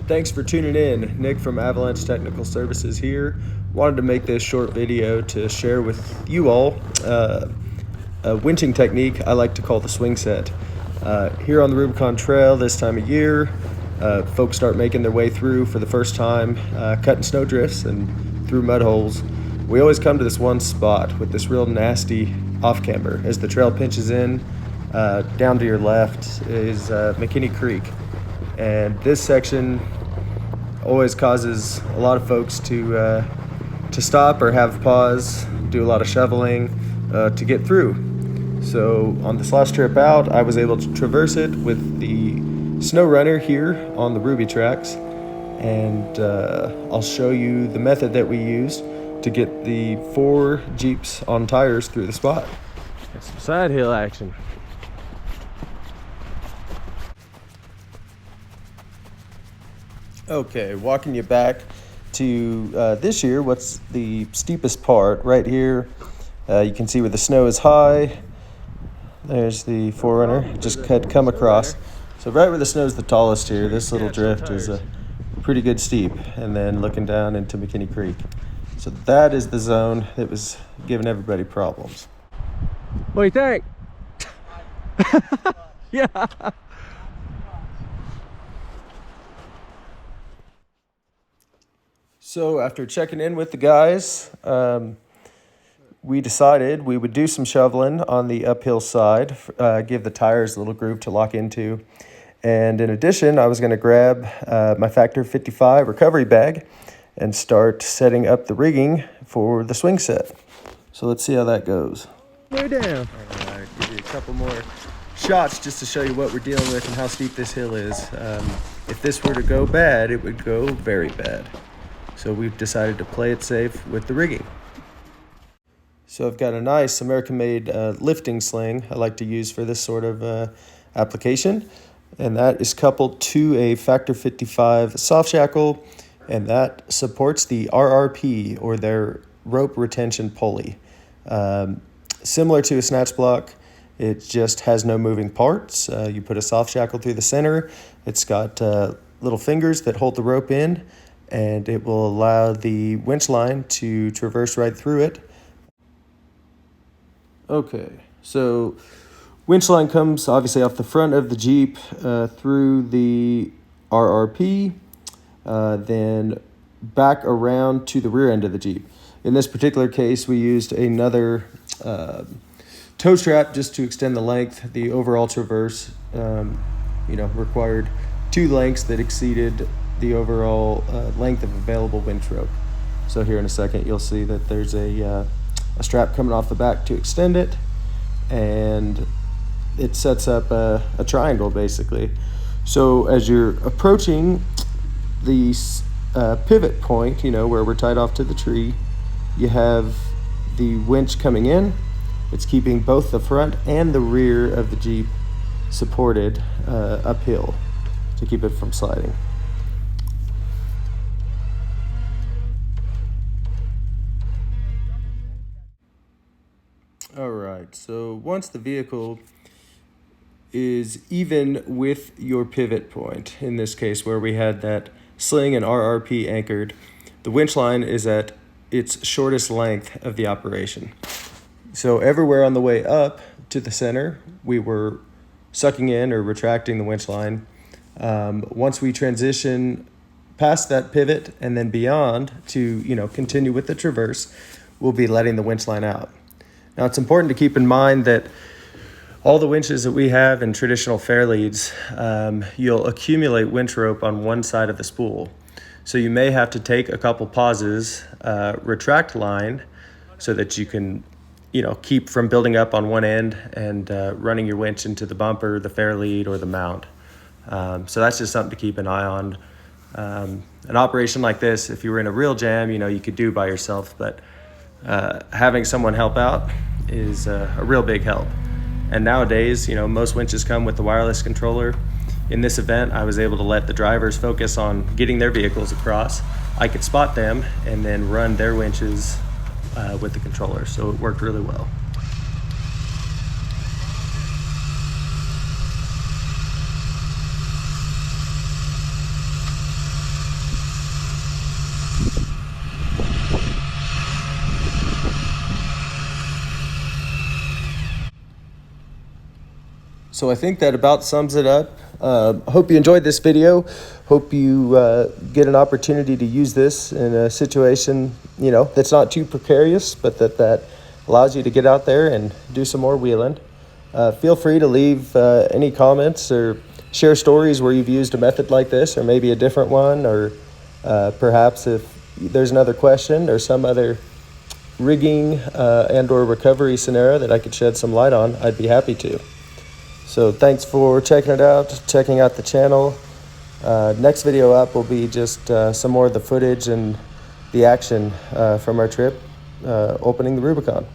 Thanks for tuning in. Nick from Avalanche Technical Services here. Wanted to make this short video to share with you all a winching technique I like to call the swing set. Here on the Rubicon Trail this time of year, folks start making their way through for the first time, cutting snow drifts and through mud holes. We always come to this one spot with this real nasty off-camber. As the trail pinches in, down to your left is McKinney Creek. And this section always causes a lot of folks to stop or have pause, do a lot of shoveling to get through. So on this last trip out, I was able to traverse it with the snow runner here on the Ruby tracks, and I'll show you the method that we used to get the 4 Jeeps on tires through the spot. Got some side hill action. Okay, walking you back to this year, what's the steepest part right here. You can see where the snow is high. There's the Forerunner, just had come across. So right where the snow is the tallest here, this little drift is a pretty good steep, and then looking down into McKinney Creek. So that is the zone that was giving everybody problems. What do you think? Yeah. So after checking in with the guys, we decided we would do some shoveling on the uphill side, give the tires a little groove to lock into. And in addition, I was going to grab my Factor 55 recovery bag and start setting up the rigging for the swing set. So let's see how that goes. Way down. All right, give you a couple more shots just to show you what we're dealing with and how steep this hill is. If this were to go bad, it would go very bad. So we've decided to play it safe with the rigging. So I've got a nice American-made lifting sling I like to use for this sort of application. And that is coupled to a Factor 55 soft shackle, and that supports the RRP, or their rope retention pulley. Similar to a snatch block, it just has no moving parts. You put a soft shackle through the center. It's got little fingers that hold the rope in, and it will allow the winch line to traverse right through it. Okay, so winch line comes obviously off the front of the Jeep through the RRP, then back around to the rear end of the Jeep. In this particular case, we used another tow strap just to extend the length. The overall traverse required 2 lengths that exceeded the overall length of available winch rope. So here in a second, you'll see that there's a strap coming off the back to extend it, and it sets up a triangle basically. So as you're approaching the pivot point, where we're tied off to the tree, you have the winch coming in. It's keeping both the front and the rear of the Jeep supported uphill to keep it from sliding. All right, so once the vehicle is even with your pivot point, in this case where we had that sling and RRP anchored, the winch line is at its shortest length of the operation. So everywhere on the way up to the center, we were sucking in or retracting the winch line. Once we transition past that pivot and then beyond to continue with the traverse, we'll be letting the winch line out. Now, it's important to keep in mind that all the winches that we have in traditional fair leads, you'll accumulate winch rope on one side of the spool. So you may have to take a couple pauses, retract line so that you can, keep from building up on one end and running your winch into the bumper, the fair lead, or the mount. So that's just something to keep an eye on. An operation like this, if you were in a real jam, you could do by yourself, but having someone help out is a real big help. And nowadays, most winches come with the wireless controller. In this event, I was able to let the drivers focus on getting their vehicles across. I could spot them and then run their winches with the controller, so it worked really well. So I think that about sums it up. Hope you enjoyed this video. Hope you get an opportunity to use this in a situation, that's not too precarious, but that allows you to get out there and do some more wheeling. Feel free to leave any comments or share stories where you've used a method like this, or maybe a different one, or perhaps if there's another question or some other rigging and or recovery scenario that I could shed some light on, I'd be happy to. So thanks for checking out the channel. Next video up will be just some more of the footage and the action from our trip opening the Rubicon.